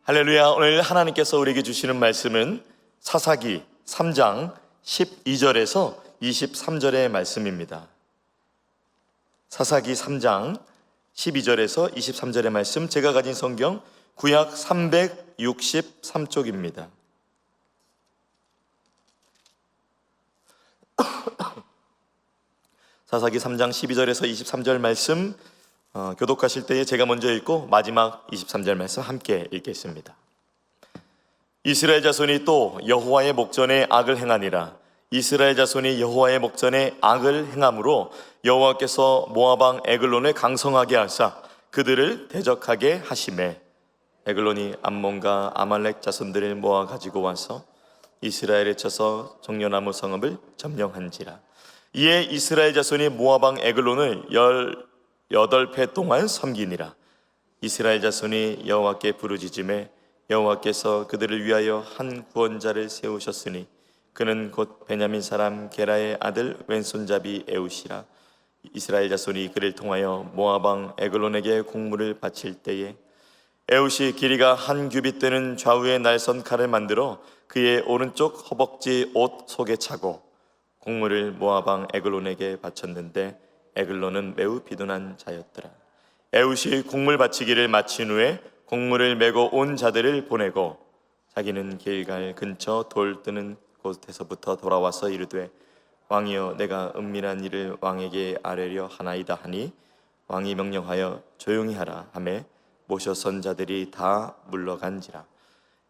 할렐루야. 오늘 하나님께서 우리에게 주시는 말씀은 사사기 3장 12절에서 23절의 말씀입니다. 사사기 3장 12절에서 23절의 말씀, 제가 가진 성경 구약 363쪽입니다. 사사기 3장 12절에서 23절 말씀, 교독하실 때에 제가 먼저 읽고 마지막 23절 말씀 함께 읽겠습니다. 이스라엘 자손이 또 여호와의 목전에 악을 행하니라. 이스라엘 자손이 여호와의 목전에 악을 행함으로 여호와께서 모압 왕 에글론을 강성하게 하사 그들을 대적하게 하시매, 에글론이 암몬과 아말렉 자손들을 모아 가지고 와서 이스라엘에 쳐서 종려나무 성읍을 점령한지라. 이에 이스라엘 자손이 모압 왕 에글론을 18회 동안 섬기니라. 이스라엘 자손이 여호와께 부르짖음에 여호와께서 그들을 위하여 한 구원자를 세우셨으니 그는 곧 베냐민 사람 게라의 아들 왼손잡이 에웃이라. 이스라엘 자손이 그를 통하여 모압 왕 에글론에게 공물을 바칠 때에 에웃이 길이가 한 규빗 되는 좌우의 날선 칼을 만들어 그의 오른쪽 허벅지 옷 속에 차고 공물을 모압 왕 에글론에게 바쳤는데 에글론은 매우 비둔한 자였더라. 에웃이 공물 바치기를 마친 후에 공물을 메고 온 자들을 보내고 자기는 길갈 근처 돌 뜨는 곳에서부터 돌아와서 이르되, 왕이여, 내가 은밀한 일을 왕에게 아뢰려 하나이다 하니 왕이 명령하여 조용히 하라 하매 모셔 선 자들이 다 물러간지라.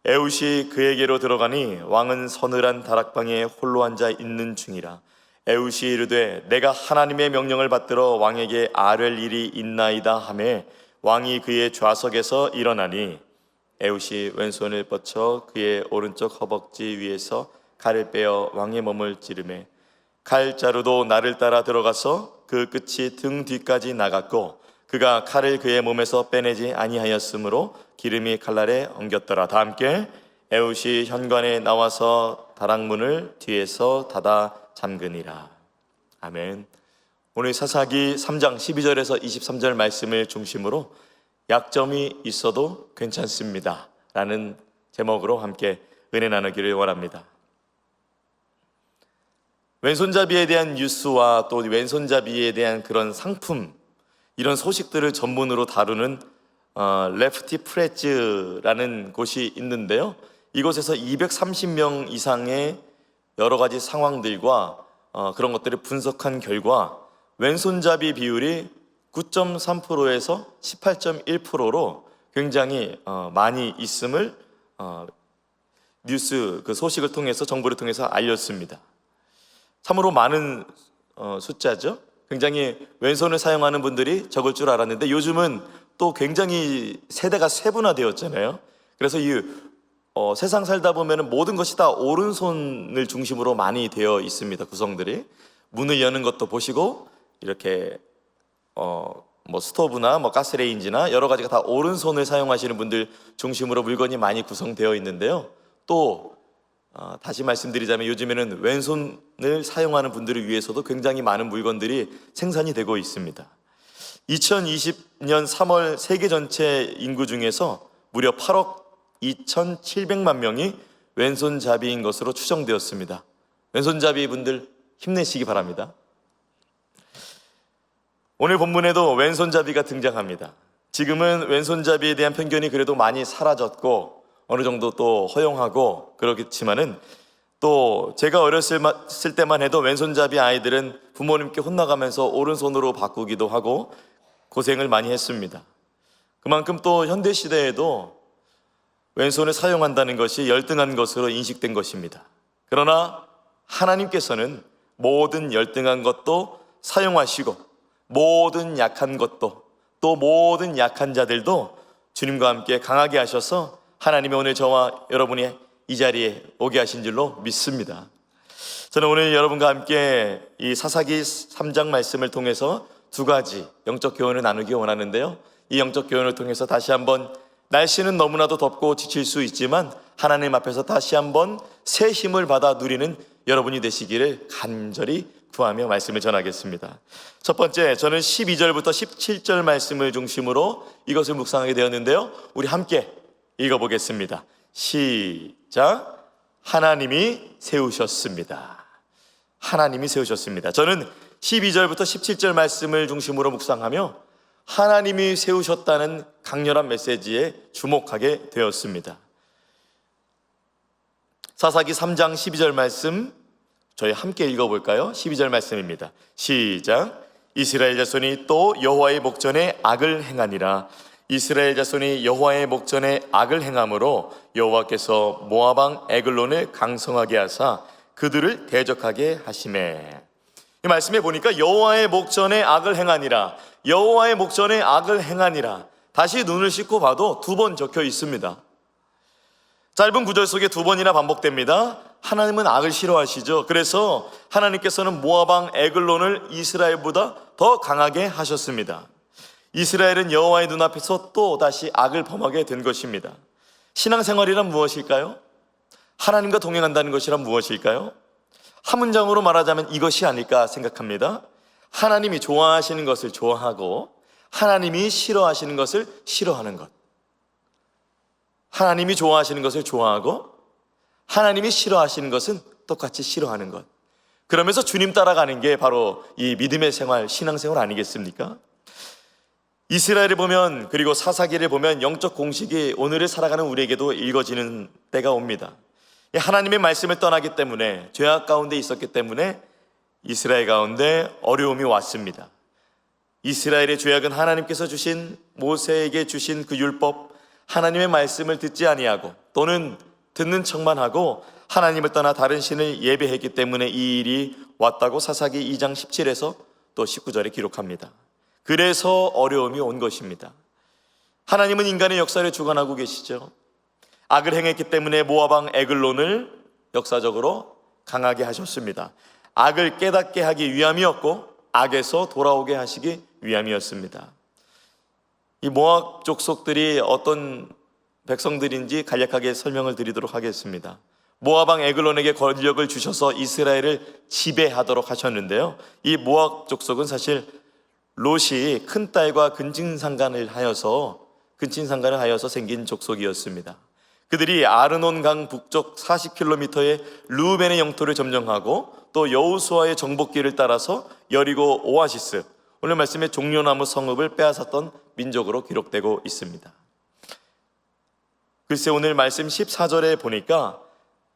에웃이 그에게로 들어가니 왕은 서늘한 다락방에 홀로 앉아 있는 중이라. 에웃이 이르되, 내가 하나님의 명령을 받들어 왕에게 아뢰 일이 있나이다 하매 왕이 그의 좌석에서 일어나니 에웃이 왼손을 뻗쳐 그의 오른쪽 허벅지 위에서 칼을 빼어 왕의 몸을 찌르매 칼자루도 나를 따라 들어가서 그 끝이 등 뒤까지 나갔고 그가 칼을 그의 몸에서 빼내지 아니하였으므로 기름이 칼날에 엉겼더라. 다 함께, 에웃이 현관에 나와서 다락문을 뒤에서 닫아 잠그니라. 아멘. 오늘 사사기 3장 12절에서 23절 말씀을 중심으로 약점이 있어도 괜찮습니다 라는 제목으로 함께 은혜 나누기를 원합니다. 왼손잡이에 대한 뉴스와 또 왼손잡이에 대한 그런 상품, 이런 소식들을 전문으로 다루는 레프티 프레즈라는 곳이 있는데요, 이곳에서 230명 이상의 여러 가지 상황들과 그런 것들을 분석한 결과 왼손잡이 비율이 9.3%에서 18.1%로 굉장히 많이 있음을 뉴스 그 소식을 통해서, 정보를 통해서 알렸습니다. 참으로 많은 숫자죠. 굉장히 왼손을 사용하는 분들이 적을 줄 알았는데 요즘은 또 굉장히 세대가 세분화되었잖아요. 그래서 이 세상 살다 보면 모든 것이 다 오른손을 중심으로 많이 되어 있습니다. 구성들이 문을 여는 것도 보시고 이렇게 스토브나 가스레인지나 여러 가지가 다 오른손을 사용하시는 분들 중심으로 물건이 많이 구성되어 있는데요, 또 다시 말씀드리자면 요즘에는 왼손을 사용하는 분들을 위해서도 굉장히 많은 물건들이 생산이 되고 있습니다. 2020년 3월 세계 전체 인구 중에서 무려 8억 2,700만 명이 왼손잡이인 것으로 추정되었습니다. 왼손잡이 분들 힘내시기 바랍니다. 오늘 본문에도 왼손잡이가 등장합니다. 지금은 왼손잡이에 대한 편견이 그래도 많이 사라졌고 어느 정도 또 허용하고 그렇겠지만은, 또 제가 어렸을 때만 해도 왼손잡이 아이들은 부모님께 혼나가면서 오른손으로 바꾸기도 하고 고생을 많이 했습니다. 그만큼 또 현대시대에도 왼손을 사용한다는 것이 열등한 것으로 인식된 것입니다. 그러나 하나님께서는 모든 열등한 것도 사용하시고 모든 약한 것도, 또 모든 약한 자들도 주님과 함께 강하게 하셔서 하나님이 오늘 저와 여러분이 이 자리에 오게 하신 줄로 믿습니다. 저는 오늘 여러분과 함께 이 사사기 3장 말씀을 통해서 두 가지 영적 교훈을 나누기 원하는데요, 이 영적 교훈을 통해서 다시 한번 날씨는 너무나도 덥고 지칠 수 있지만 하나님 앞에서 다시 한번 새 힘을 받아 누리는 여러분이 되시기를 간절히 구하며 말씀을 전하겠습니다. 첫 번째, 저는 12절부터 17절 말씀을 중심으로 이것을 묵상하게 되었는데요, 우리 함께 읽어보겠습니다. 시작. 하나님이 세우셨습니다. 하나님이 세우셨습니다. 저는 12절부터 17절 말씀을 중심으로 묵상하며 하나님이 세우셨다는 강렬한 메시지에 주목하게 되었습니다. 사사기 3장 12절 말씀 저희 함께 읽어볼까요? 12절 말씀입니다. 시작. 이스라엘 자손이 또 여호와의 목전에 악을 행하니라. 이스라엘 자손이 여호와의 목전에 악을 행함으로 여호와께서 모압 왕 에글론을 강성하게 하사 그들을 대적하게 하시매. 이 말씀에 보니까 여호와의 목전에 악을 행하니라, 여호와의 목전에 악을 행하니라, 다시 눈을 씻고 봐도 두 번 적혀 있습니다. 짧은 구절 속에 두 번이나 반복됩니다. 하나님은 악을 싫어하시죠. 그래서 하나님께서는 모압 왕 에글론을 이스라엘보다 더 강하게 하셨습니다. 이스라엘은 여호와의 눈앞에서 또 다시 악을 범하게 된 것입니다. 신앙생활이란 무엇일까요? 하나님과 동행한다는 것이란 무엇일까요? 한 문장으로 말하자면 이것이 아닐까 생각합니다. 하나님이 좋아하시는 것을 좋아하고 하나님이 싫어하시는 것을 싫어하는 것. 하나님이 좋아하시는 것을 좋아하고 하나님이 싫어하시는 것은 똑같이 싫어하는 것. 그러면서 주님 따라가는 게 바로 이 믿음의 생활, 신앙생활 아니겠습니까? 이스라엘을 보면, 그리고 사사기를 보면 영적 공식이 오늘을 살아가는 우리에게도 읽어지는 때가 옵니다. 하나님의 말씀을 떠나기 때문에, 죄악 가운데 있었기 때문에 이스라엘 가운데 어려움이 왔습니다. 이스라엘의 죄악은 하나님께서 주신, 모세에게 주신 그 율법, 하나님의 말씀을 듣지 아니하고 또는 듣는 척만 하고 하나님을 떠나 다른 신을 예배했기 때문에 이 일이 왔다고 사사기 2장 17에서 또 19절에 기록합니다. 그래서 어려움이 온 것입니다. 하나님은 인간의 역사를 주관하고 계시죠. 악을 행했기 때문에 모압 왕 에글론을 역사적으로 강하게 하셨습니다. 악을 깨닫게 하기 위함이었고 악에서 돌아오게 하시기 위함이었습니다. 이 모압 족속들이 어떤 백성들인지 간략하게 설명을 드리도록 하겠습니다. 모압 왕 에글론에게 권력을 주셔서 이스라엘을 지배하도록 하셨는데요, 이 모압 족속은 사실 롯이 큰딸과 근친상간을 하여서 생긴 족속이었습니다. 그들이 아르논 강 북쪽 40km의 르우벤의 영토를 점령하고 또 여호수아의 정복기를 따라서 여리고 오아시스, 오늘 말씀에 종려나무 성읍을 빼앗았던 민족으로 기록되고 있습니다. 글쎄 오늘 말씀 14절에 보니까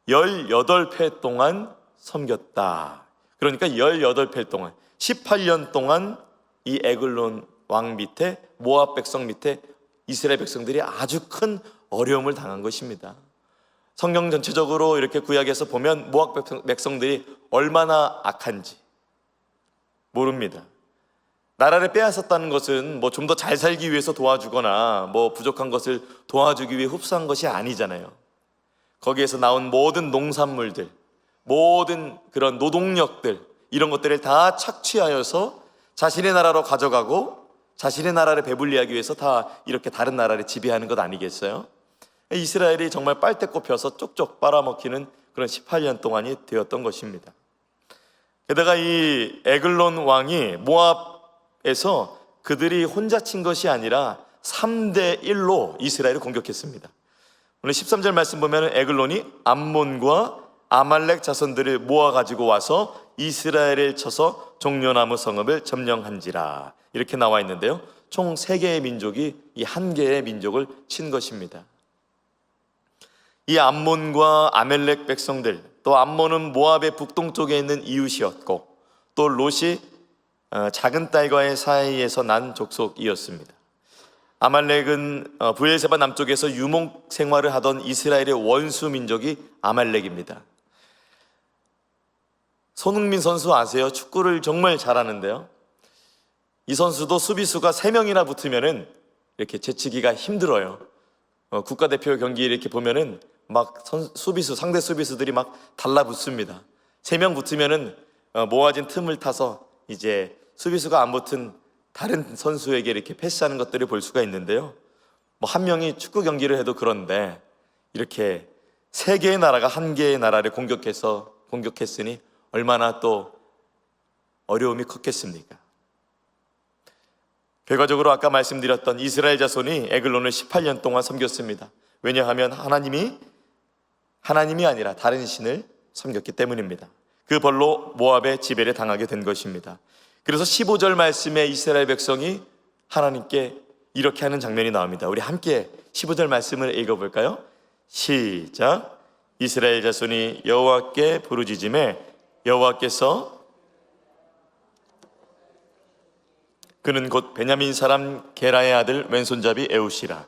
18회 동안 섬겼다. 그러니까 18회 동안 18년 동안 이 에글론 왕 밑에, 모압 백성 밑에 이스라엘 백성들이 아주 큰 어려움을 당한 것입니다. 성경 전체적으로 이렇게 구약에서 보면 모압 백성들이 얼마나 악한지 모릅니다. 나라를 빼앗았다는 것은 뭐 좀 더 잘 살기 위해서 도와주거나 뭐 부족한 것을 도와주기 위해 흡수한 것이 아니잖아요. 거기에서 나온 모든 농산물들, 모든 그런 노동력들, 이런 것들을 다 착취하여서 자신의 나라로 가져가고 자신의 나라를 배불리하기 위해서 다 이렇게 다른 나라를 지배하는 것 아니겠어요? 이스라엘이 정말 빨대 꼽혀서 쪽쪽 빨아먹히는 그런 18년 동안이 되었던 것입니다. 게다가 이 에글론 왕이 모압에서 그들이 혼자 친 것이 아니라 3대 1로 이스라엘을 공격했습니다. 오늘 13절 말씀 보면 에글론이 암몬과 아말렉 자손들을 모아가지고 와서 이스라엘을 쳐서 종려나무 성읍을 점령한지라, 이렇게 나와 있는데요, 총 3개의 민족이 이 한 개의 민족을 친 것입니다. 이 암몬과 아멜렉 백성들, 또 암몬은 모압의 북동쪽에 있는 이웃이었고 또 롯이 작은 딸과의 사이에서 난 족속이었습니다. 아말렉은 브엘세바 남쪽에서 유목 생활을 하던 이스라엘의 원수 민족이 아말렉입니다. 손흥민 선수 아세요? 축구를 정말 잘하는데요, 이 선수도 수비수가 3명이나 붙으면은 이렇게 제치기가 힘들어요. 국가대표 경기 이렇게 보면은 막 상대 수비수들이 막 달라붙습니다. 3명 붙으면은 모아진 틈을 타서 이제 수비수가 안 붙은 다른 선수에게 이렇게 패스하는 것들을 볼 수가 있는데요, 뭐 한 명이 축구 경기를 해도 그런데 이렇게 3개의 나라가 한 개의 나라를 공격했으니 얼마나 또 어려움이 컸겠습니까? 결과적으로 아까 말씀드렸던 이스라엘 자손이 에글론을 18년 동안 섬겼습니다. 왜냐하면 하나님이 아니라 다른 신을 섬겼기 때문입니다. 그 벌로 모압의 지배를 당하게 된 것입니다. 그래서 15절 말씀에 이스라엘 백성이 하나님께 이렇게 하는 장면이 나옵니다. 우리 함께 15절 말씀을 읽어볼까요? 시작. 이스라엘 자손이 여호와께 부르짖음에 여호와께서 그는 곧 베냐민 사람 게라의 아들 왼손잡이 에웃이라.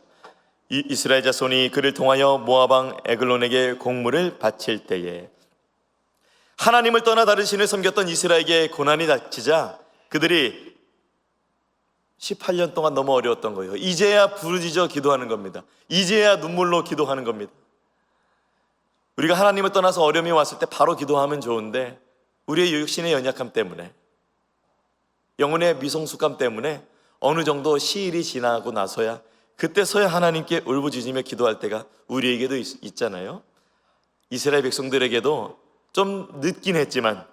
이 이스라엘 자손이 그를 통하여 모압 왕 에글론에게 공물을 바칠 때에 하나님을 떠나 다른 신을 섬겼던 이스라엘에게 고난이 닥치자 그들이 18년 동안 너무 어려웠던 거예요. 이제야 부르짖어 기도하는 겁니다. 이제야 눈물로 기도하는 겁니다. 우리가 하나님을 떠나서 어려움이 왔을 때 바로 기도하면 좋은데 우리의 육신의 연약함 때문에, 영혼의 미성숙함 때문에 어느 정도 시일이 지나고 나서야, 그때서야 하나님께 울부짖으며 기도할 때가 우리에게도 있잖아요. 이스라엘 백성들에게도 좀 늦긴 했지만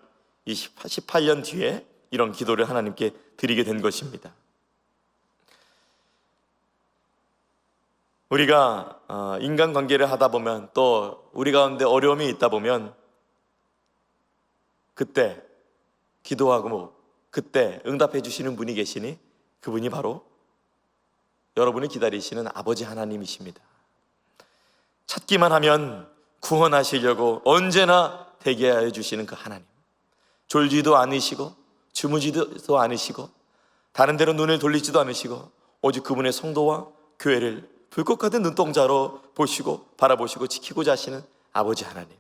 이 18년 뒤에 이런 기도를 하나님께 드리게 된 것입니다. 우리가 인간관계를 하다 보면, 또 우리 가운데 어려움이 있다 보면 그때 기도하고 그때 응답해 주시는 분이 계시니 그분이 바로 여러분이 기다리시는 아버지 하나님이십니다. 찾기만 하면 구원하시려고 언제나 대기하여 주시는 그 하나님, 졸지도 않으시고 주무지도 않으시고 다른 데로 눈을 돌리지도 않으시고 오직 그분의 성도와 교회를 불꽃 같은 눈동자로 보시고 바라보시고 지키고자 하시는 아버지 하나님,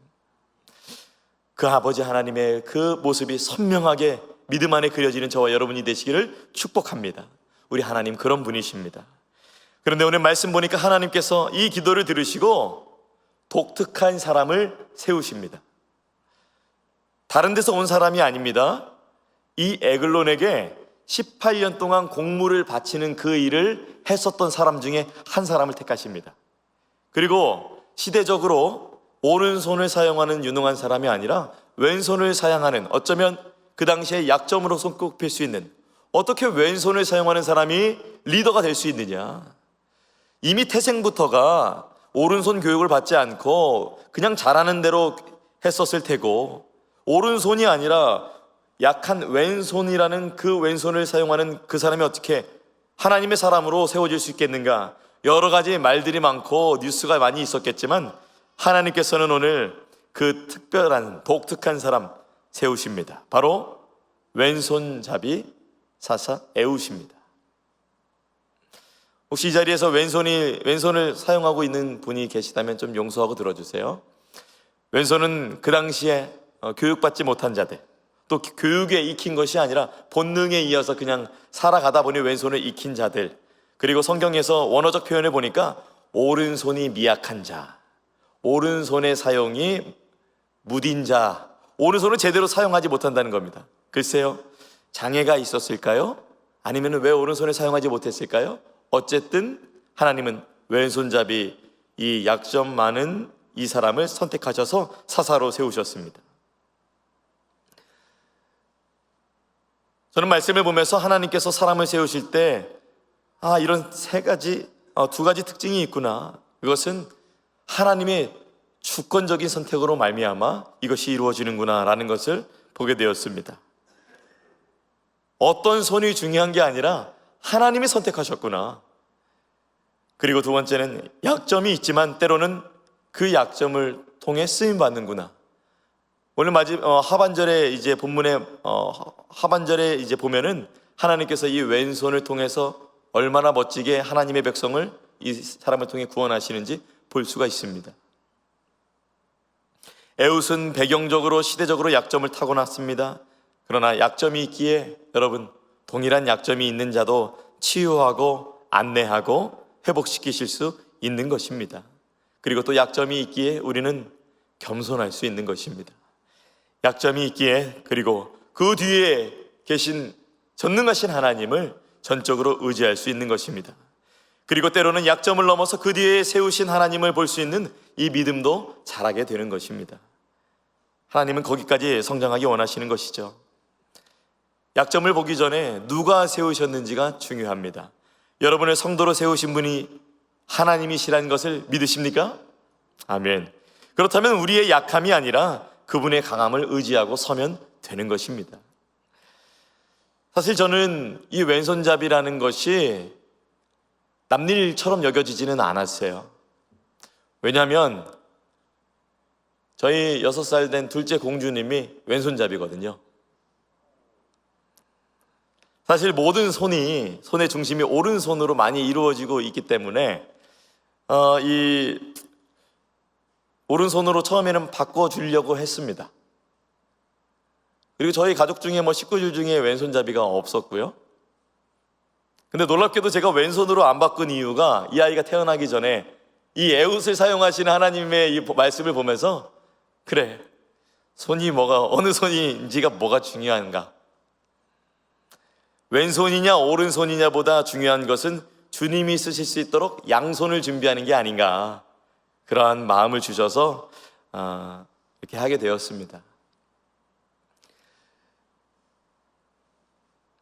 그 아버지 하나님의 그 모습이 선명하게 믿음 안에 그려지는 저와 여러분이 되시기를 축복합니다. 우리 하나님 그런 분이십니다. 그런데 오늘 말씀 보니까 하나님께서 이 기도를 들으시고 독특한 사람을 세우십니다. 다른 데서 온 사람이 아닙니다. 이 에글론에게 18년 동안 공물을 바치는 그 일을 했었던 사람 중에 한 사람을 택하십니다. 그리고 시대적으로 오른손을 사용하는 유능한 사람이 아니라 왼손을 사용하는, 어쩌면 그 당시에 약점으로 손꼽힐 수 있는, 어떻게 왼손을 사용하는 사람이 리더가 될 수 있느냐. 이미 태생부터가 오른손 교육을 받지 않고 그냥 잘하는 대로 했었을 테고, 오른손이 아니라 약한 왼손이라는 그 왼손을 사용하는 그 사람이 어떻게 하나님의 사람으로 세워질 수 있겠는가. 여러 가지 말들이 많고 뉴스가 많이 있었겠지만 하나님께서는 오늘 그 특별한 독특한 사람 세우십니다. 바로 왼손잡이 사사 에웃입니다. 혹시 이 자리에서 왼손을 사용하고 있는 분이 계시다면 좀 용서하고 들어주세요. 왼손은 그 당시에 교육받지 못한 자들, 또 교육에 익힌 것이 아니라 본능에 이어서 그냥 살아가다 보니 왼손을 익힌 자들, 그리고 성경에서 원어적 표현을 보니까 오른손이 미약한 자, 오른손의 사용이 무딘 자, 오른손을 제대로 사용하지 못한다는 겁니다. 글쎄요, 장애가 있었을까요? 아니면 왜 오른손을 사용하지 못했을까요? 어쨌든 하나님은 왼손잡이, 이 약점 많은 이 사람을 선택하셔서 사사로 세우셨습니다. 저는 말씀을 보면서 하나님께서 사람을 세우실 때 이런 두 가지 특징이 있구나. 이것은 하나님의 주권적인 선택으로 말미암아 이것이 이루어지는구나 라는 것을 보게 되었습니다. 어떤 손이 중요한 게 아니라 하나님이 선택하셨구나. 그리고 두 번째는 약점이 있지만 때로는 그 약점을 통해 쓰임 받는구나. 오늘 하반절에 이제 본문의 하반절에 이제 보면은 하나님께서 이 왼손을 통해서 얼마나 멋지게 하나님의 백성을 이 사람을 통해 구원하시는지 볼 수가 있습니다. 에웃은 배경적으로 시대적으로 약점을 타고났습니다. 그러나 약점이 있기에 여러분, 동일한 약점이 있는 자도 치유하고 안내하고 회복시키실 수 있는 것입니다. 그리고 또 약점이 있기에 우리는 겸손할 수 있는 것입니다. 약점이 있기에, 그리고 그 뒤에 계신 전능하신 하나님을 전적으로 의지할 수 있는 것입니다. 그리고 때로는 약점을 넘어서 그 뒤에 세우신 하나님을 볼 수 있는 이 믿음도 자라게 되는 것입니다. 하나님은 거기까지 성장하기 원하시는 것이죠. 약점을 보기 전에 누가 세우셨는지가 중요합니다. 여러분을 성도로 세우신 분이 하나님이시라는 것을 믿으십니까? 아멘. 그렇다면 우리의 약함이 아니라 그분의 강함을 의지하고 서면 되는 것입니다. 사실 저는 이 왼손잡이라는 것이 남일처럼 여겨지지는 않았어요. 왜냐하면 저희 6살 된 둘째 공주님이 왼손잡이거든요. 사실 모든 손의 중심이 오른손으로 많이 이루어지고 있기 때문에 이 오른손으로 처음에는 바꿔주려고 했습니다. 그리고 저희 가족 중에 식구들 중에 왼손잡이가 없었고요. 근데 놀랍게도 제가 왼손으로 안 바꾼 이유가 이 아이가 태어나기 전에 이 에웃을 사용하시는 하나님의 이 말씀을 보면서 그래, 손이 어느 손인지가 뭐가 중요한가? 왼손이냐 오른손이냐 보다 중요한 것은 주님이 쓰실 수 있도록 양손을 준비하는 게 아닌가, 그러한 마음을 주셔서 이렇게 하게 되었습니다.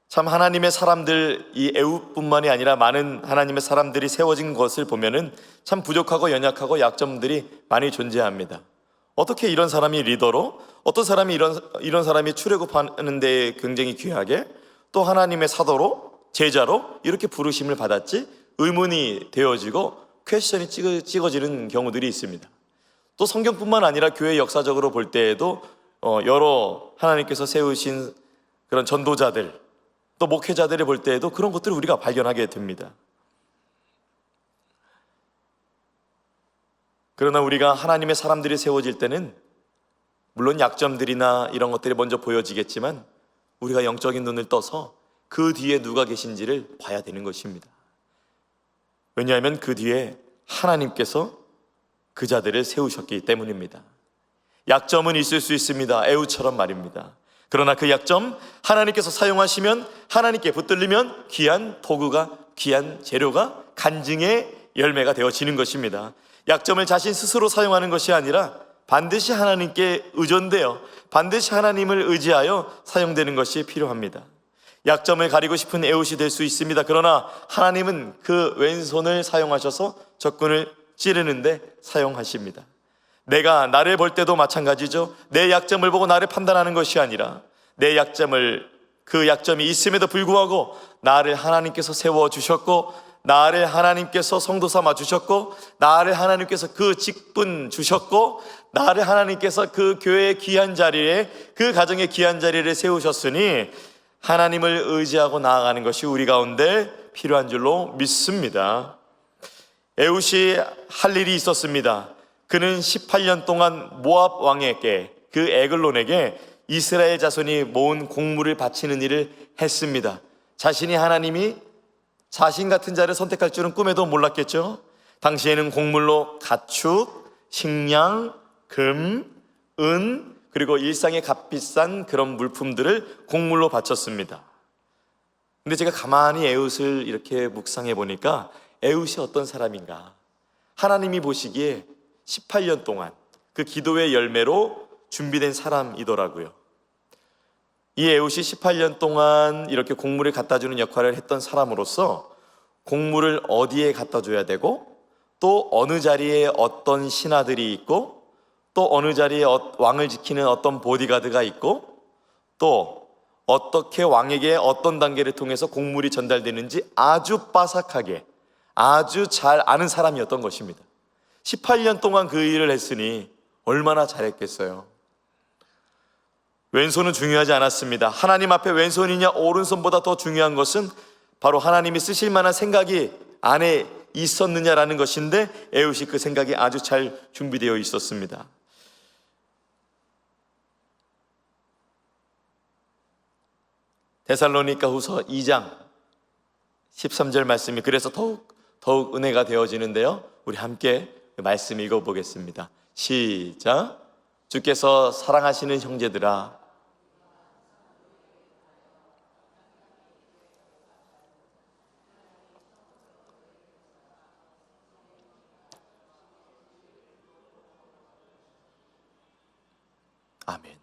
참 하나님의 사람들, 이 에웃뿐만이 아니라 많은 하나님의 사람들이 세워진 것을 보면은 참 부족하고 연약하고 약점들이 많이 존재합니다. 어떻게 이런 사람이 리더로, 어떤 사람이 이런 사람이 출애굽하는 데 굉장히 귀하게, 또 하나님의 사도로, 제자로 이렇게 부르심을 받았지? 의문이 되어지고 퀘스천이 찍어지는 경우들이 있습니다. 또 성경뿐만 아니라 교회 역사적으로 볼 때에도 여러 하나님께서 세우신 그런 전도자들, 또 목회자들을 볼 때에도 그런 것들을 우리가 발견하게 됩니다. 그러나 우리가 하나님의 사람들이 세워질 때는 물론 약점들이나 이런 것들이 먼저 보여지겠지만 우리가 영적인 눈을 떠서 그 뒤에 누가 계신지를 봐야 되는 것입니다. 왜냐하면 그 뒤에 하나님께서 그 자들을 세우셨기 때문입니다. 약점은 있을 수 있습니다. 에우처럼 말입니다. 그러나 그 약점 하나님께서 사용하시면, 하나님께 붙들리면 귀한 도구가, 귀한 재료가 간증의 열매가 되어지는 것입니다. 약점을 자신 스스로 사용하는 것이 아니라 반드시 하나님께 의존되어 반드시 하나님을 의지하여 사용되는 것이 필요합니다. 약점을 가리고 싶은 에웃이 될 수 있습니다. 그러나 하나님은 그 왼손을 사용하셔서 적군을 찌르는데 사용하십니다. 내가 나를 볼 때도 마찬가지죠. 내 약점을 보고 나를 판단하는 것이 아니라 내 그 약점이 있음에도 불구하고 나를 하나님께서 세워주셨고, 나를 하나님께서 성도 삼아 주셨고, 나를 하나님께서 그 직분 주셨고, 나를 하나님께서 그 교회의 귀한 자리에, 그 가정의 귀한 자리를 세우셨으니 하나님을 의지하고 나아가는 것이 우리 가운데 필요한 줄로 믿습니다. 에웃이 할 일이 있었습니다. 그는 18년 동안 모압 왕에게, 그 에글론에게 이스라엘 자손이 모은 곡물을 바치는 일을 했습니다. 자신이 하나님이 자신 같은 자를 선택할 줄은 꿈에도 몰랐겠죠. 당시에는 곡물로 가축, 식량, 금, 은, 그리고 일상의 값비싼 그런 물품들을 곡물로 바쳤습니다. 근데 제가 가만히 에웃을 이렇게 묵상해 보니까 에웃이 어떤 사람인가, 하나님이 보시기에 18년 동안 그 기도의 열매로 준비된 사람이더라고요. 이 에웃이 18년 동안 이렇게 곡물을 갖다 주는 역할을 했던 사람으로서 곡물을 어디에 갖다 줘야 되고, 또 어느 자리에 어떤 신하들이 있고, 또 어느 자리에 왕을 지키는 어떤 보디가드가 있고, 또 어떻게 왕에게 어떤 단계를 통해서 곡물이 전달되는지 아주 빠삭하게, 아주 잘 아는 사람이었던 것입니다. 18년 동안 그 일을 했으니 얼마나 잘했겠어요. 왼손은 중요하지 않았습니다. 하나님 앞에 왼손이냐 오른손보다 더 중요한 것은 바로 하나님이 쓰실 만한 생각이 안에 있었느냐라는 것인데, 에웃이 그 생각이 아주 잘 준비되어 있었습니다. 데살로니가 후서 2장 13절 말씀이 그래서 더욱 은혜가 되어지는데요. 우리 함께 말씀 읽어보겠습니다. 시작. 주께서 사랑하시는 형제들아, 아멘.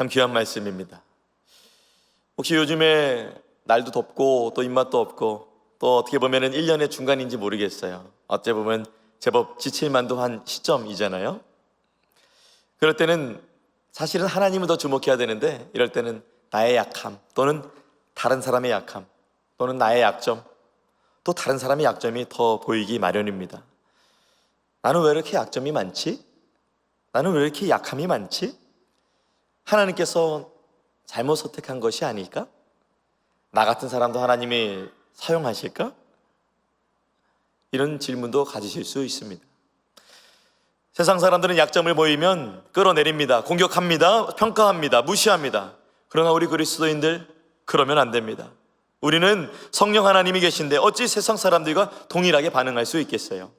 참 귀한 말씀입니다. 혹시 요즘에 날도 덥고 또 입맛도 없고 또 어떻게 보면 1년의 중간인지 모르겠어요. 어째 보면 제법 지칠만도 한 시점이잖아요. 그럴 때는 사실은 하나님을 더 주목해야 되는데, 이럴 때는 나의 약함 또는 다른 사람의 약함 또는 나의 약점, 또 다른 사람의 약점이 더 보이기 마련입니다. 나는 왜 이렇게 약점이 많지? 나는 왜 이렇게 약함이 많지? 하나님께서 잘못 선택한 것이 아닐까? 나 같은 사람도 하나님이 사용하실까? 이런 질문도 가지실 수 있습니다. 세상 사람들은 약점을 보이면 끌어내립니다. 공격합니다. 평가합니다. 무시합니다. 그러나 우리 그리스도인들, 그러면 안 됩니다. 우리는 성령 하나님이 계신데 어찌 세상 사람들과 동일하게 반응할 수 있겠어요?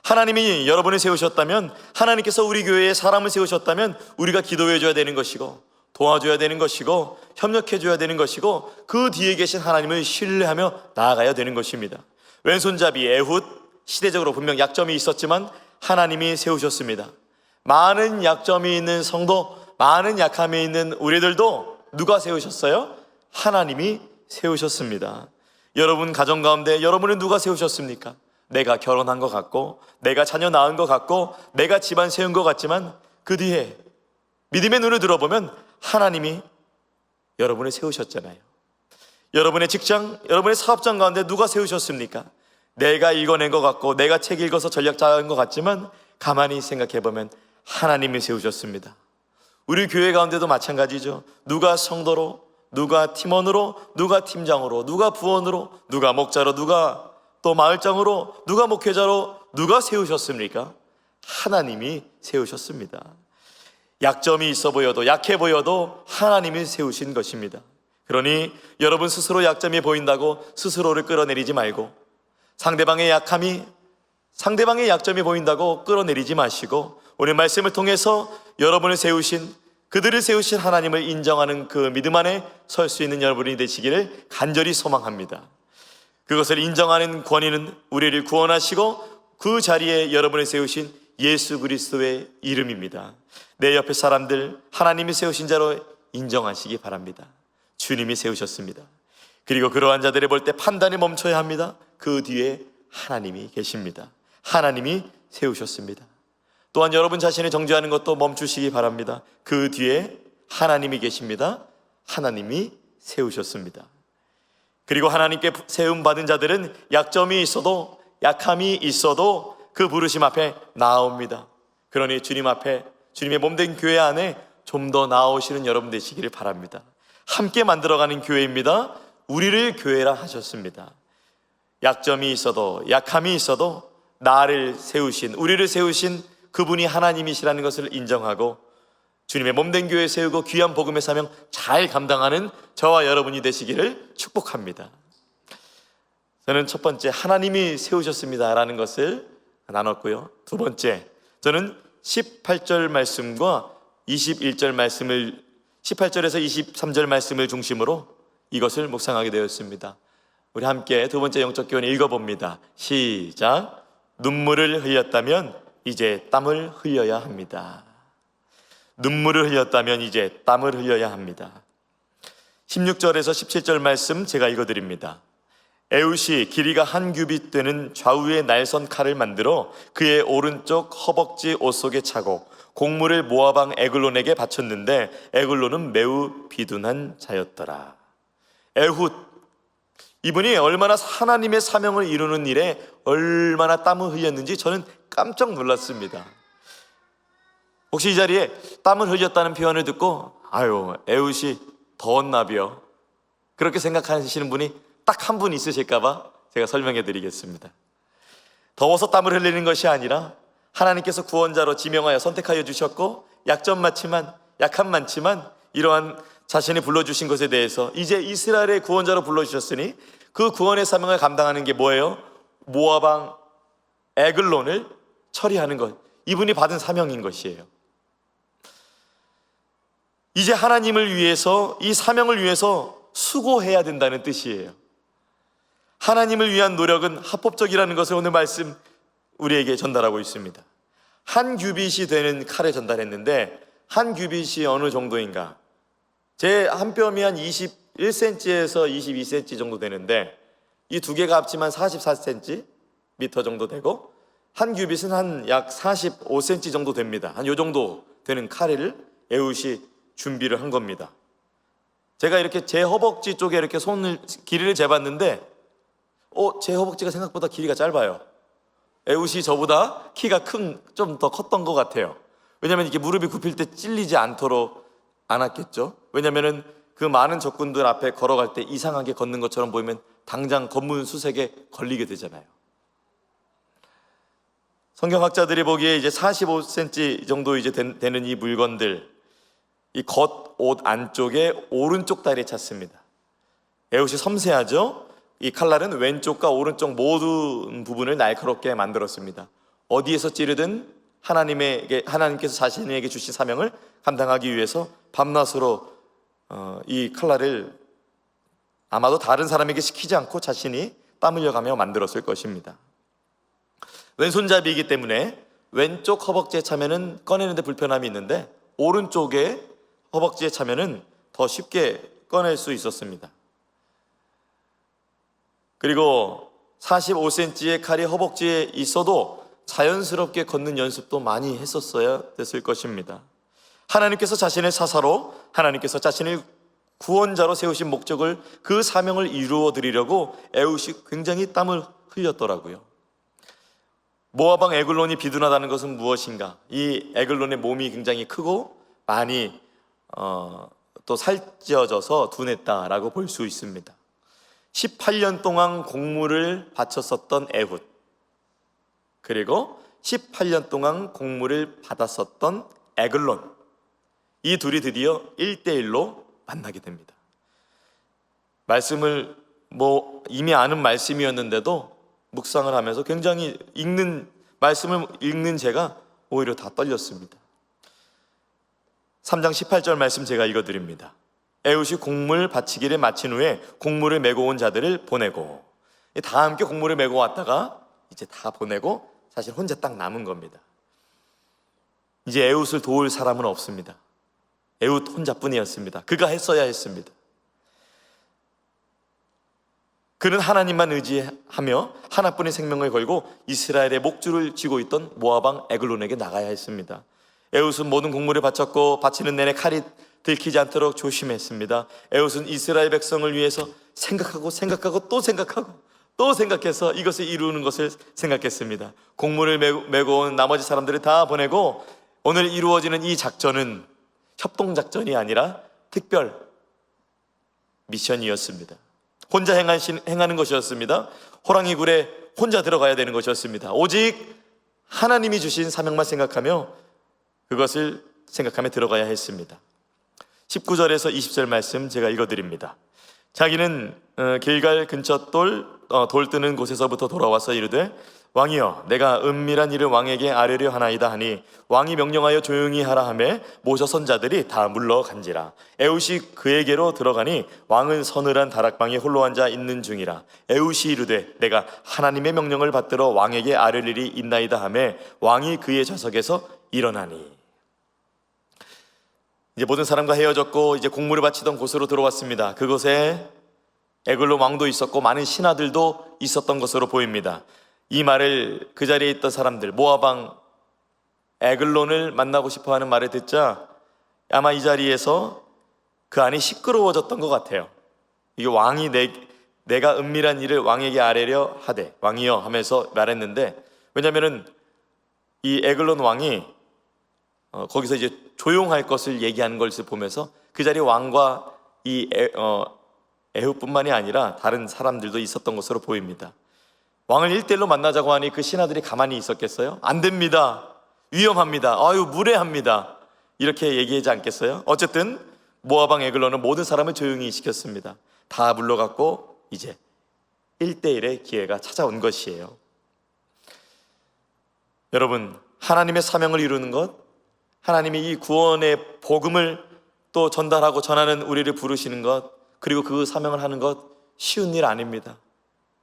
하나님이 여러분을 세우셨다면, 하나님께서 우리 교회에 사람을 세우셨다면 우리가 기도해 줘야 되는 것이고, 도와줘야 되는 것이고, 협력해 줘야 되는 것이고, 그 뒤에 계신 하나님을 신뢰하며 나아가야 되는 것입니다. 왼손잡이 에훗, 시대적으로 분명 약점이 있었지만 하나님이 세우셨습니다. 많은 약점이 있는 성도, 많은 약함이 있는 우리들도 누가 세우셨어요? 하나님이 세우셨습니다. 여러분 가정 가운데 여러분은 누가 세우셨습니까? 내가 결혼한 것 같고, 내가 자녀 낳은 것 같고, 내가 집안 세운 것 같지만 그 뒤에 믿음의 눈을 들어보면 하나님이 여러분을 세우셨잖아요. 여러분의 직장, 여러분의 사업장 가운데 누가 세우셨습니까? 내가 읽어낸 것 같고, 내가 책 읽어서 전략 짜은 것 같지만 가만히 생각해보면 하나님이 세우셨습니다. 우리 교회 가운데도 마찬가지죠. 누가 성도로, 누가 팀원으로, 누가 팀장으로, 누가 부원으로, 누가 목자로, 누가 또 마을장으로, 누가 목회자로, 누가 세우셨습니까? 하나님이 세우셨습니다. 약점이 있어 보여도, 약해 보여도 하나님이 세우신 것입니다. 그러니 여러분 스스로 약점이 보인다고 스스로를 끌어내리지 말고, 상대방의 약점이 보인다고 끌어내리지 마시고, 오늘 말씀을 통해서 여러분을 세우신, 그들을 세우신 하나님을 인정하는 그 믿음 안에 설 수 있는 여러분이 되시기를 간절히 소망합니다. 그것을 인정하는 권위는 우리를 구원하시고 그 자리에 여러분을 세우신 예수 그리스도의 이름입니다. 내 옆에 사람들 하나님이 세우신 자로 인정하시기 바랍니다. 주님이 세우셨습니다. 그리고 그러한 자들을 볼 때 판단이 멈춰야 합니다. 그 뒤에 하나님이 계십니다. 하나님이 세우셨습니다. 또한 여러분 자신을 정죄하는 것도 멈추시기 바랍니다. 그 뒤에 하나님이 계십니다. 하나님이 세우셨습니다. 그리고 하나님께 세움받은 자들은 약점이 있어도, 약함이 있어도 그 부르심 앞에 나아옵니다. 그러니 주님 앞에, 주님의 몸된 교회 안에 좀 더 나아오시는 여러분 되시기를 바랍니다. 함께 만들어가는 교회입니다. 우리를 교회라 하셨습니다. 약점이 있어도, 약함이 있어도 나를 세우신, 우리를 세우신 그분이 하나님이시라는 것을 인정하고 주님의 몸된 교회 세우고 귀한 복음의 사명 잘 감당하는 저와 여러분이 되시기를 축복합니다. 저는 첫 번째, 하나님이 세우셨습니다 라는 것을 나눴고요. 두 번째, 저는 18절 말씀과 21절 말씀을, 18절에서 23절 말씀을 중심으로 이것을 묵상하게 되었습니다. 우리 함께 두 번째 영적 교훈 읽어봅니다. 시작. 눈물을 흘렸다면 이제 땀을 흘려야 합니다. 눈물을 흘렸다면 이제 땀을 흘려야 합니다. 16절에서 17절 말씀 제가 읽어드립니다. 에훗이 길이가 한 규빗 되는 좌우의 날선 칼을 만들어 그의 오른쪽 허벅지 옷 속에 차고 곡물을 모압 왕 에글론에게 바쳤는데 에글론은 매우 비둔한 자였더라. 에훗, 이분이 얼마나 하나님의 사명을 이루는 일에 얼마나 땀을 흘렸는지 저는 깜짝 놀랐습니다. 혹시 이 자리에 땀을 흘렸다는 표현을 듣고 아유, 에훗이 더웠나비요, 그렇게 생각하시는 분이 딱 한 분 있으실까봐 제가 설명해 드리겠습니다. 더워서 땀을 흘리는 것이 아니라 하나님께서 구원자로 지명하여 선택하여 주셨고 약점 많지만, 약함 많지만 이러한 자신이 불러주신 것에 대해서 이제 이스라엘의 구원자로 불러주셨으니 그 구원의 사명을 감당하는 게 뭐예요? 모압 왕 에글론을 처리하는 것, 이분이 받은 사명인 것이에요. 이제 하나님을 위해서, 이 사명을 위해서 수고해야 된다는 뜻이에요. 하나님을 위한 노력은 합법적이라는 것을 오늘 말씀 우리에게 전달하고 있습니다. 한 규빗이 되는 칼을 전달했는데 한 규빗이 어느 정도인가? 제 한 뼘이 한 21cm에서 22cm 정도 되는데 이 두 개가 합치면 44cm 정도 되고 한 규빗은 한 약 45cm 정도 됩니다. 한 요 정도 되는 칼을 에훗이 준비를 한 겁니다. 제가 이렇게 제 허벅지 쪽에 이렇게 길이를 재봤는데 제 허벅지가 생각보다 길이가 짧아요. 에훗이 저보다 키가 좀 더 컸던 것 같아요. 왜냐하면 이렇게 무릎이 굽힐 때 찔리지 않았겠죠. 왜냐하면 그 많은 적군들 앞에 걸어갈 때 이상하게 걷는 것처럼 보이면 당장 검문 수색에 걸리게 되잖아요. 성경학자들이 보기에 이제 45cm 정도 이제 되는 이 물건들, 이 겉옷 안쪽에 오른쪽 다리에 찼습니다. 에훗이 섬세하죠. 이 칼날은 왼쪽과 오른쪽 모든 부분을 날카롭게 만들었습니다. 어디에서 찌르든 하나님께서 자신에게 주신 사명을 감당하기 위해서 밤낮으로 이 칼날을 아마도 다른 사람에게 시키지 않고 자신이 땀 흘려가며 만들었을 것입니다. 왼손잡이이기 때문에 왼쪽 허벅지에 차면은 꺼내는데 불편함이 있는데 오른쪽에 허벅지에 차면은 더 쉽게 꺼낼 수 있었습니다. 그리고 45cm의 칼이 허벅지에 있어도 자연스럽게 걷는 연습도 많이 했었어야 됐을 것입니다. 하나님께서 자신의 사사로, 하나님께서 자신을 구원자로 세우신 목적을, 그 사명을 이루어 드리려고 에훗이 굉장히 땀을 흘렸더라고요. 모압 왕 에글론이 비둔하다는 것은 무엇인가? 이 에글론의 몸이 굉장히 크고 많이 또 살찌어져서 둔했다라고 볼 수 있습니다. 18년 동안 공물을 바쳤었던 에훗, 그리고 18년 동안 공물을 받았었던 에글론, 이 둘이 드디어 1대1로 만나게 됩니다. 말씀을 이미 아는 말씀이었는데도 묵상을 하면서 굉장히 말씀을 읽는 제가 오히려 다 떨렸습니다. 3장 18절 말씀 제가 읽어드립니다. 에훗이 곡물 바치기를 마친 후에 곡물을 메고 온 자들을 보내고, 다 함께 곡물을 메고 왔다가 이제 다 보내고 사실 혼자 딱 남은 겁니다. 이제 에훗을 도울 사람은 없습니다. 에훗 혼자뿐이었습니다. 그가 했어야 했습니다. 그는 하나님만 의지하며 하나뿐인 생명을 걸고 이스라엘의 목줄을 쥐고 있던 모압 왕 에글론에게 나가야 했습니다. 에훗은 모든 곡물을 바쳤고 바치는 내내 칼이 들키지 않도록 조심했습니다. 에훗은 이스라엘 백성을 위해서 생각하고 또 생각해서 이것을 이루는 것을 생각했습니다. 곡물을 메고 온 나머지 사람들을 다 보내고 오늘 이루어지는 이 작전은 협동작전이 아니라 특별 미션이었습니다. 혼자 행하는 것이었습니다. 호랑이 굴에 혼자 들어가야 되는 것이었습니다. 오직 하나님이 주신 사명만 생각하며 그것을 생각하며 들어가야 했습니다. 19절에서 20절 말씀 제가 읽어드립니다. 자기는 길갈 근처 돌 뜨는 곳에서부터 돌아와서 이르되 왕이여, 내가 은밀한 일을 왕에게 아뢰려 하나이다 하니 왕이 명령하여 조용히 하라 하매 모셔 선자들이 다 물러간지라. 에훗이 그에게로 들어가니 왕은 서늘한 다락방에 홀로 앉아 있는 중이라. 에훗이 이르되 내가 하나님의 명령을 받들어 왕에게 아뢰 일이 있나이다 하매 왕이 그의 좌석에서 일어나니. 이제 모든 사람과 헤어졌고 이제 곡물을 바치던 곳으로 들어왔습니다. 그곳에 에글론 왕도 있었고 많은 신하들도 있었던 것으로 보입니다. 이 말을 그 자리에 있던 사람들, 모압 왕 에글론을 만나고 싶어하는 말을 듣자 아마 이 자리에서 그 안이 시끄러워졌던 것 같아요. 이게 왕이 내가 은밀한 일을 왕에게 아뢰려 하되 왕이여 하면서 말했는데, 왜냐하면은 이 에글론 왕이 거기서 이제 조용할 것을 얘기하는 것을 보면서 그 자리에 왕과 이 에훗뿐만이 아니라 다른 사람들도 있었던 것으로 보입니다. 왕을 1대1로 만나자고 하니 그 신하들이 가만히 있었겠어요? 안 됩니다. 위험합니다. 무례합니다. 이렇게 얘기하지 않겠어요? 어쨌든 모압 왕 에글론은 모든 사람을 조용히 시켰습니다. 다 물러갔고 이제 1대1의 기회가 찾아온 것이에요. 여러분, 하나님의 사명을 이루는 것, 하나님이 이 구원의 복음을 또 전달하고 전하는 우리를 부르시는 것, 그리고 그 사명을 하는 것 쉬운 일 아닙니다.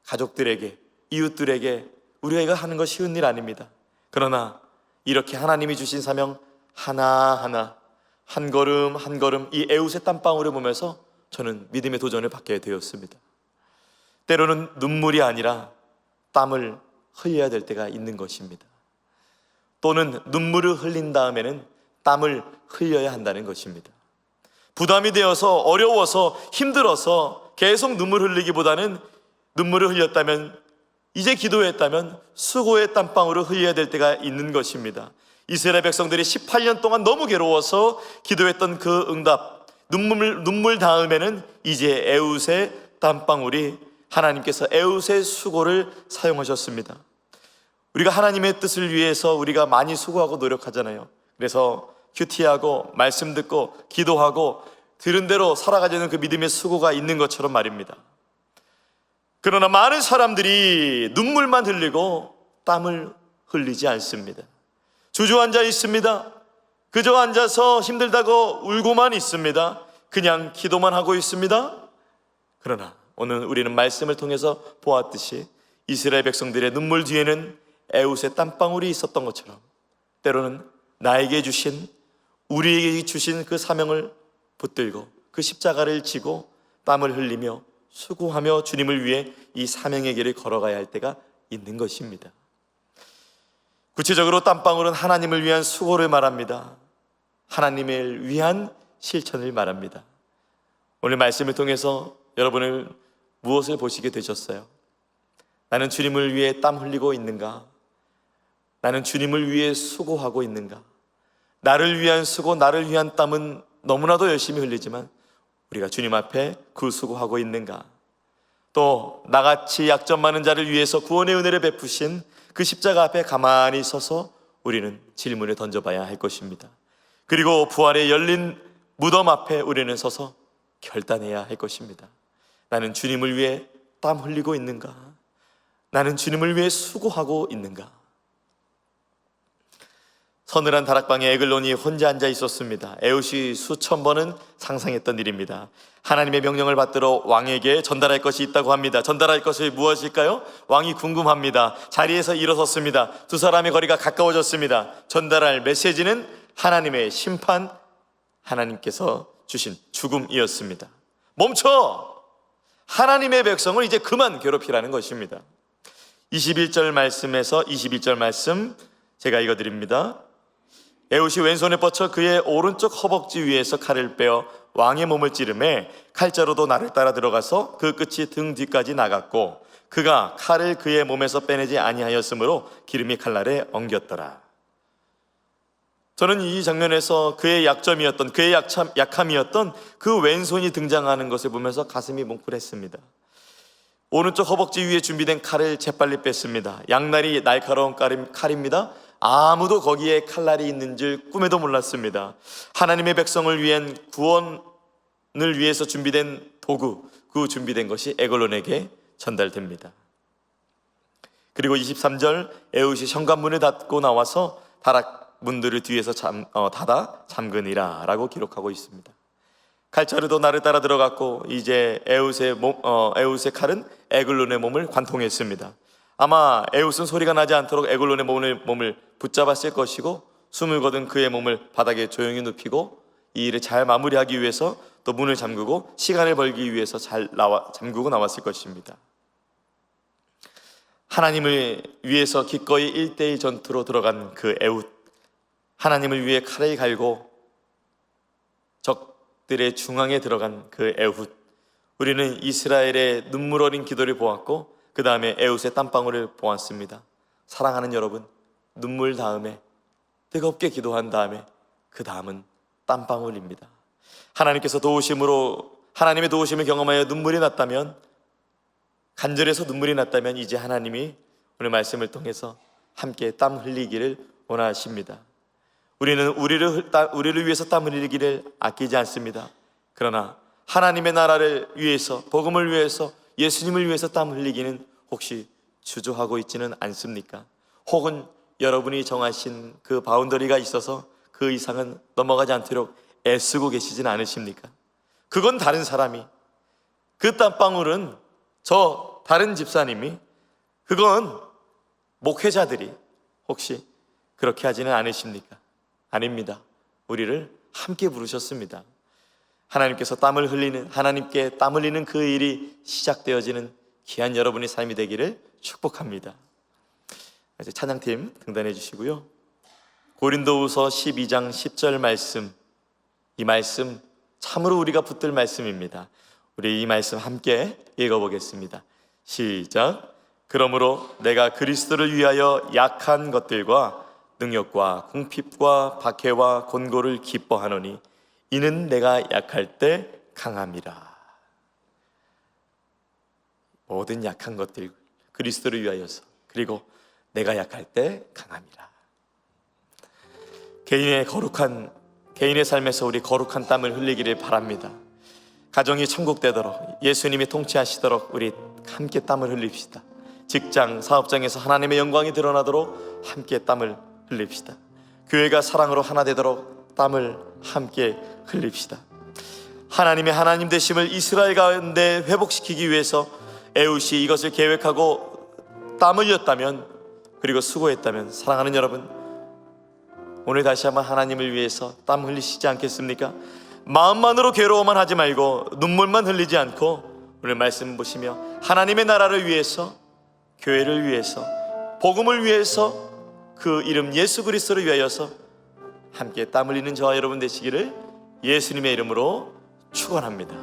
가족들에게, 이웃들에게 우리가 이거 하는 거 쉬운 일 아닙니다. 그러나 이렇게 하나님이 주신 사명 하나하나 한 걸음 한 걸음 이 에웃의 땀방울을 보면서 저는 믿음의 도전을 받게 되었습니다. 때로는 눈물이 아니라 땀을 흘려야 될 때가 있는 것입니다. 또는 눈물을 흘린 다음에는 땀을 흘려야 한다는 것입니다. 부담이 되어서 어려워서 힘들어서 계속 눈물 흘리기보다는 눈물을 흘렸다면, 이제 기도했다면 수고의 땀방울을 흘려야 될 때가 있는 것입니다. 이스라엘 백성들이 18년 동안 너무 괴로워서 기도했던 그 응답, 눈물 다음에는 이제 에웃의 땀방울이, 하나님께서 에웃의 수고를 사용하셨습니다. 우리가 하나님의 뜻을 위해서 우리가 많이 수고하고 노력하잖아요. 그래서 큐티하고 말씀 듣고 기도하고 들은 대로 살아가자는 그 믿음의 수고가 있는 것처럼 말입니다. 그러나 많은 사람들이 눈물만 흘리고 땀을 흘리지 않습니다. 주저앉아 있습니다. 그저 앉아서 힘들다고 울고만 있습니다. 그냥 기도만 하고 있습니다. 그러나 오늘 우리는 말씀을 통해서 보았듯이 이스라엘 백성들의 눈물 뒤에는 에웃의 땀방울이 있었던 것처럼 때로는 나에게 주신, 우리에게 주신 그 사명을 붙들고 그 십자가를 지고 땀을 흘리며 수고하며 주님을 위해 이 사명의 길을 걸어가야 할 때가 있는 것입니다. 구체적으로 땀방울은 하나님을 위한 수고를 말합니다. 하나님을 위한 실천을 말합니다. 오늘 말씀을 통해서 여러분을 무엇을 보시게 되셨어요? 나는 주님을 위해 땀 흘리고 있는가? 나는 주님을 위해 수고하고 있는가? 나를 위한 수고, 나를 위한 땀은 너무나도 열심히 흘리지만 우리가 주님 앞에 그 수고하고 있는가? 또 나같이 약점 많은 자를 위해서 구원의 은혜를 베푸신 그 십자가 앞에 가만히 서서 우리는 질문을 던져봐야 할 것입니다. 그리고 부활의 열린 무덤 앞에 우리는 서서 결단해야 할 것입니다. 나는 주님을 위해 땀 흘리고 있는가? 나는 주님을 위해 수고하고 있는가? 서늘한 다락방에 에글론이 혼자 앉아 있었습니다. 에웃이 수천 번은 상상했던 일입니다. 하나님의 명령을 받들어 왕에게 전달할 것이 있다고 합니다. 전달할 것이 무엇일까요? 왕이 궁금합니다. 자리에서 일어섰습니다. 두 사람의 거리가 가까워졌습니다. 전달할 메시지는 하나님의 심판, 하나님께서 주신 죽음이었습니다. 멈춰! 하나님의 백성을 이제 그만 괴롭히라는 것입니다. 21절 말씀에서 22절 말씀 제가 읽어드립니다. 에웃이 왼손에 뻗쳐 그의 오른쪽 허벅지 위에서 칼을 빼어 왕의 몸을 찌르매 칼자루도 나를 따라 들어가서 그 끝이 등 뒤까지 나갔고 그가 칼을 그의 몸에서 빼내지 아니하였으므로 기름이 칼날에 엉겼더라. 저는 이 장면에서 그의 약점이었던, 그의 약함이었던 그 왼손이 등장하는 것을 보면서 가슴이 뭉클했습니다. 오른쪽 허벅지 위에 준비된 칼을 재빨리 뺐습니다. 양날이 날카로운 칼입니다. 아무도 거기에 칼날이 있는 줄 꿈에도 몰랐습니다. 하나님의 백성을 위한 구원을 위해서 준비된 도구, 그 준비된 것이 에글론에게 전달됩니다. 그리고 23절 에웃이 현관문을 닫고 나와서 다락 문들을 뒤에서 닫아 잠그니라 라고 기록하고 있습니다. 칼자루도 나를 따라 들어갔고 이제 에웃의 칼은 에글론의 몸을 관통했습니다. 아마 에웃은 소리가 나지 않도록 에글론의 몸을 붙잡았을 것이고 숨을 거둔 그의 몸을 바닥에 조용히 눕히고 이 일을 잘 마무리하기 위해서 또 문을 잠그고 시간을 벌기 위해서 잠그고 나왔을 것입니다. 하나님을 위해서 기꺼이 1대1 전투로 들어간 그 에웃, 하나님을 위해 칼을 갈고 적들의 중앙에 들어간 그 에웃, 우리는 이스라엘의 눈물 어린 기도를 보았고 그 다음에 에웃의 땀방울을 보았습니다. 사랑하는 여러분, 눈물 다음에 뜨겁게 기도한 다음에 그 다음은 땀방울입니다. 하나님께서 도우심으로, 하나님의 도우심을 경험하여 눈물이 났다면, 간절해서 눈물이 났다면 이제 하나님이 오늘 말씀을 통해서 함께 땀 흘리기를 원하십니다. 우리는 우리를 위해서 땀 흘리기를 아끼지 않습니다. 그러나 하나님의 나라를 위해서, 복음을 위해서, 예수님을 위해서 땀 흘리기는 혹시 주저하고 있지는 않습니까? 혹은 여러분이 정하신 그 바운더리가 있어서 그 이상은 넘어가지 않도록 애쓰고 계시진 않으십니까? 그건 다른 사람이, 그 땀방울은 저 다른 집사님이, 그건 목회자들이 혹시 그렇게 하지는 않으십니까? 아닙니다. 우리를 함께 부르셨습니다. 하나님께 땀 흘리는 그 일이 시작되어지는 귀한 여러분의 삶이 되기를 축복합니다. 이제 찬양팀 등단해 주시고요. 고린도후서 12장 10절 말씀, 이 말씀 참으로 우리가 붙들 말씀입니다. 우리 이 말씀 함께 읽어보겠습니다. 시작. 그러므로 내가 그리스도를 위하여 약한 것들과 능력과 궁핍과 박해와 곤고를 기뻐하노니 이는 내가 약할 때 강함이라. 모든 약한 것들 그리스도를 위하여서, 그리고 내가 약할 때 강함이라. 개인의 삶에서 우리 거룩한 땀을 흘리기를 바랍니다. 가정이 천국되도록, 예수님이 통치하시도록 우리 함께 땀을 흘립시다. 직장, 사업장에서 하나님의 영광이 드러나도록 함께 땀을 흘립시다. 교회가 사랑으로 하나 되도록 땀을 함께 흘립시다. 하나님의 하나님 되심을 이스라엘 가운데 회복시키기 위해서 에훗이 이것을 계획하고 땀 흘렸다면, 그리고 수고했다면, 사랑하는 여러분, 오늘 다시 한번 하나님을 위해서 땀 흘리시지 않겠습니까? 마음만으로 괴로워만 하지 말고 눈물만 흘리지 않고 오늘 말씀 보시며 하나님의 나라를 위해서, 교회를 위해서, 복음을 위해서, 그 이름 예수 그리스도를 위하여서 함께 땀 흘리는 저와 여러분 되시기를 예수님의 이름으로 축원합니다.